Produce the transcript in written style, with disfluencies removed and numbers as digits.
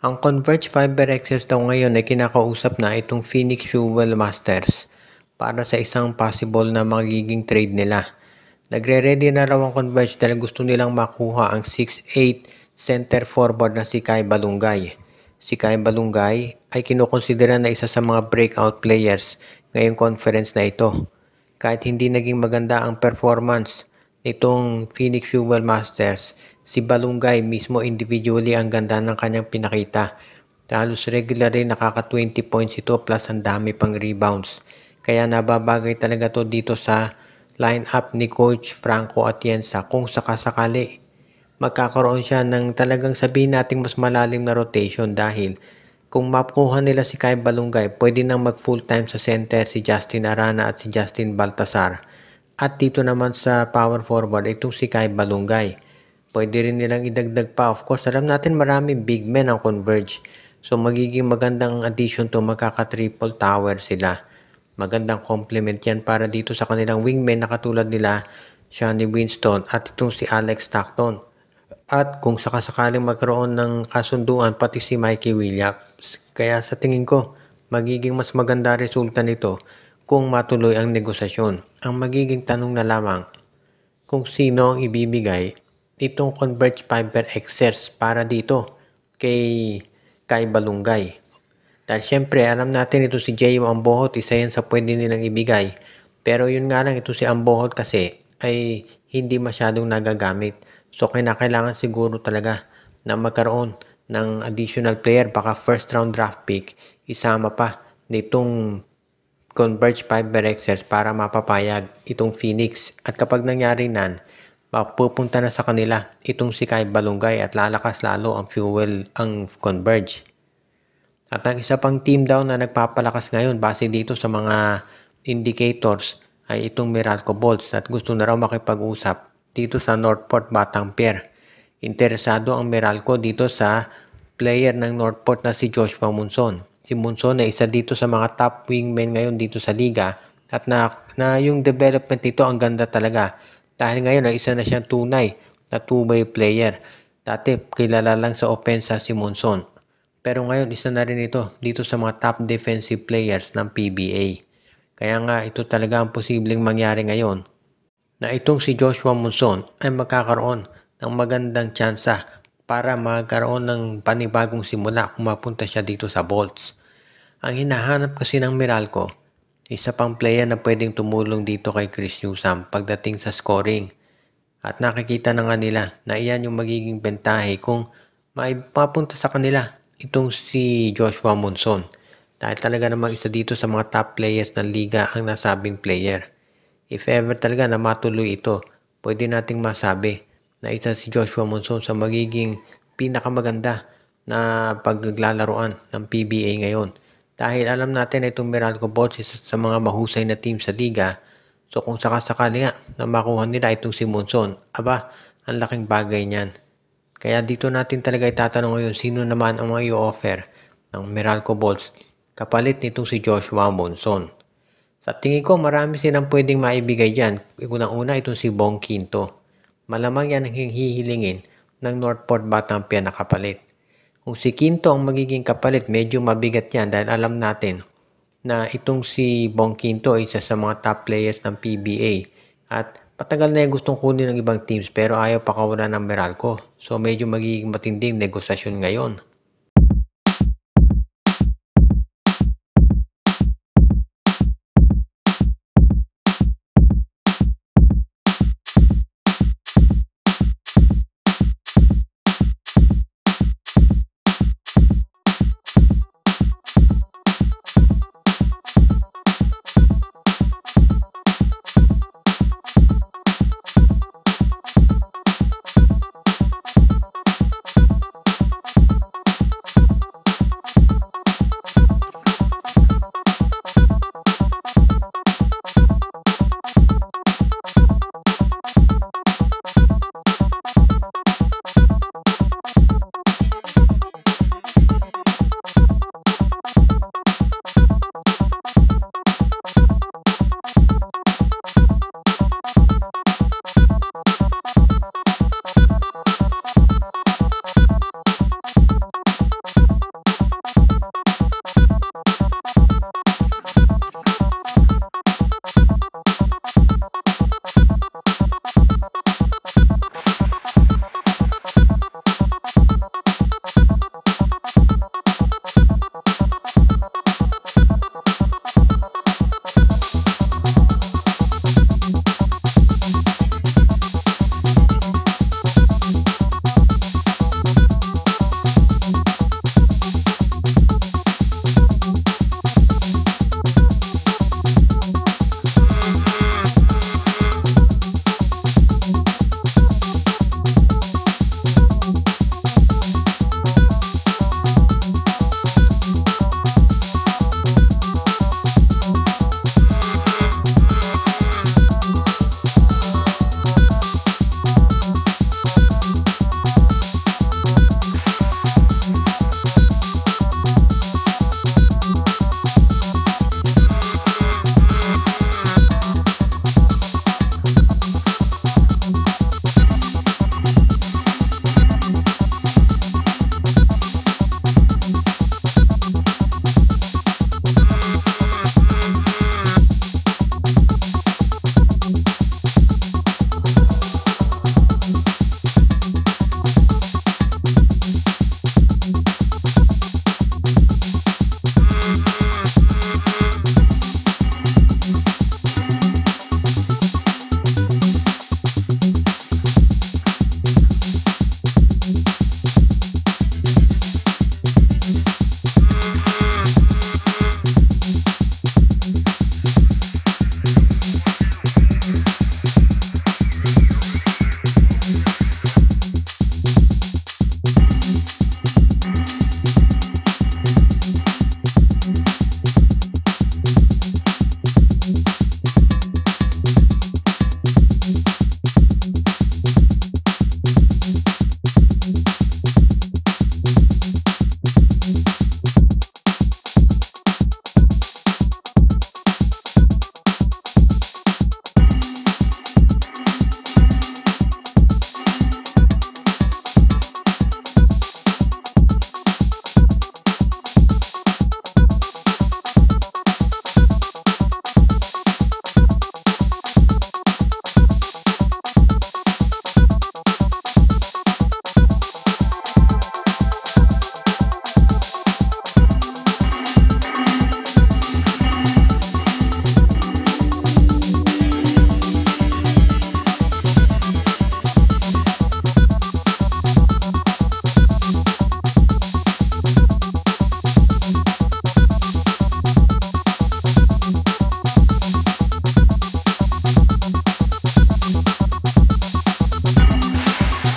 Ang Converge Fiber Access daw ngayon ay kinakausap na itong Phoenix Fuel Masters para sa isang possible na magiging trade nila. Nagre-ready na raw ang Converge dahil gusto nilang makuha ang 6'8" center forward na si Kai Balungay. Si Kai Balungay ay kinukonsidera na isa sa mga breakout players ngayong conference na ito. Kahit hindi naging maganda ang performance nitong Phoenix Fuel Masters, si Balungay mismo individually ang ganda ng kanyang pinakita. Halos regular rin nakaka 20 points ito plus ang dami pang rebounds. Kaya nababagay talaga to dito sa line-up ni Coach Franco Atienza kung sakasakali magkakaroon siya ng talagang sabihin nating mas malalim na rotation dahil kung makuha nila si Kai Balungay, pwede nang mag full time sa center si Justin Arana at si Justin Baltasar. At dito naman sa power forward, itong si Kai Balungay. Pwede rin nilang idagdag pa. Of course, alam natin maraming big men ang Converge. So magiging magandang addition to, magkaka-triple tower sila. Magandang complement yan para dito sa kanilang wingmen na katulad nila Shani Winston at itong si Alex Stockton. At kung sakasakaling magkaroon ng kasunduan pati si Mikey Williams. Kaya sa tingin ko, magiging mas maganda resulta nito kung matuloy ang negosasyon. Ang magiging tanong na lamang kung sino ang ibibigay itong Converge Fiber Access para dito kay Balungay. Dahil syempre alam natin ito si J.O. Ambohot, isa yan sa pwede nilang ibigay. Pero yun nga lang, ito si Ambohot kasi ay hindi masyadong nagagamit. So kailangan siguro talaga na magkaroon ng additional player, baka first round draft pick, isama pa nitong Converge Fiber Access para mapapayag itong Phoenix. At kapag nangyari nan, mapupunta na sa kanila itong si Kai Balungay at lalakas lalo ang fuel ang Converge. At ang isa pang team daw na nagpapalakas ngayon base dito sa mga indicators ay itong Meralco Bolts at gusto na raw makipag-usap dito sa Northport Batangpier. Interesado ang Meralco dito sa player ng Northport na si Joshua Monson. Si Monson ay isa dito sa mga top wingmen ngayon dito sa liga at na yung development nito ang ganda talaga dahil ngayon ay isa na siyang tunay na two-way player. Dati kilala lang sa opensa si Monson. Pero ngayon, isa na rin ito dito sa mga top defensive players ng PBA. Kaya nga, ito talaga ang posibleng mangyari ngayon na itong si Joshua Monson ay magkakaroon ng magandang tsansa para magkaroon ng panibagong simula kung mapunta siya dito sa Bolts. Ang hinahanap kasi ng Meralco, isa pang player na pwedeng tumulong dito kay Chris Newsome pagdating sa scoring. At nakikita na nga nila na iyan yung magiging bentahe kung mapunta sa kanila itong si Joshua Monson. Dahil talaga namang isa dito sa mga top players ng liga ang nasabing player. If ever talaga na matuloy ito, pwede nating masabi na isa si Joshua Monson sa magiging pinakamaganda na paglalaroan ng PBA ngayon. Dahil alam natin na itong Meralco Bolts isa sa mga mahusay na team sa liga. So kung sakasakali nga na makuha nila itong si Monson, aba, ang laking bagay niyan. Kaya dito natin talaga itatanong ngayon sino naman ang mga i-offer ng Meralco Bolts kapalit nitong si Joshua Monson. Sa tingin ko marami silang pwedeng maibigay dyan. Unang-una itong si Bong Quinto. Malamang yan ang hihilingin ng Northport Batangpier na kapalit. Kung si Quinto ang magiging kapalit, medyo mabigat yan dahil alam natin na itong si Bong Quinto ay isa sa mga top players ng PBA at patagal na yung gustong kunin ng ibang teams pero ayaw pakawalan ng Meralco. So medyo magiging matinding negosasyon ngayon.